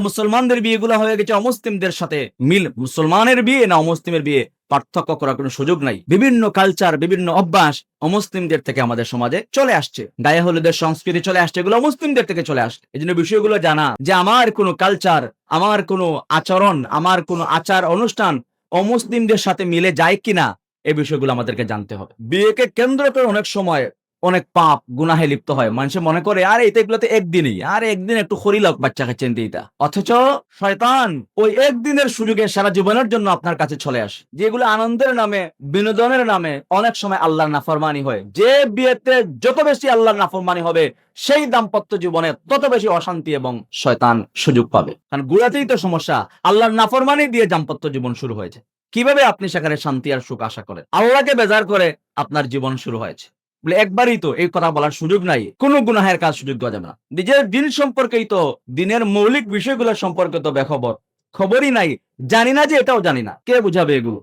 মুসলমানদের বিয়েগুলো হয়ে গেছে অমুসলিমদের সাথে। মুসলমানের বিয়ে না অমুসলিমের বিয়ে পার্থক্য করার কোনো সুযোগ নাই। বিভিন্ন কালচার, বিভিন্ন অভ্যাস অমুসলিমদের থেকে আমাদের সমাজে চলে আসছে। গায়ে হলুদের সংস্কৃতি চলে আসছে, এগুলো মুসলিমদের থেকে চলে আসছে। এই জন্য বিষয়গুলো জানা, যে আমার কোনো কালচার, আমার কোনো আচরণ, আমার কোনো আচার অনুষ্ঠান অমুসলিমদের সাথে মিলে যায় কিনা, এই বিষয়গুলো আমাদেরকে জানতে হবে। বিয়েকে কেন্দ্র করে অনেক সময় অনেক পাপ গুনাহে লিপ্ত হয়। মানুষে মনে করে আরে এটা এগুলোতে একদিনই, আর একদিন একটু খড়ি লোক বাচ্চা খাচ্ছেন দিতা, অথচ শয়তান ওই একদিনের সুযোগে সারা জীবনের জন্য আপনার কাছে চলে আসে। যেগুলো আনন্দের নামে, বিনোদনের নামে অনেক সময় আল্লাহর নাফরমানি হয়। যে বিয়েতে যত বেশি আল্লাহর নাফরমানি হবে, সেই দাম্পত্য জীবনে তত বেশি অশান্তি এবং শয়তান সুযোগ পাবে। কারণ গুড়াতেই তো সমস্যা, আল্লাহর নাফরমানি দিয়ে দাম্পত্য জীবন শুরু হয়েছে। কিভাবে আপনি সেখানে শান্তি আর সুখ আশা করেন? আল্লাহকে বেজার করে আপনার জীবন শুরু হয়েছে বলে একবারই তো এই কথা বলার সুযোগ নাই। কোন গুনাহের কাজ সুযোগ দেওয়া যাবে না। নিজের দিন সম্পর্কেই তো, দিনের মৌলিক বিষয়গুলো সম্পর্কে তো বেখবর, খবরই নাই, জানি না যে এটাও জানি না, কে বুঝাবে এগুলো?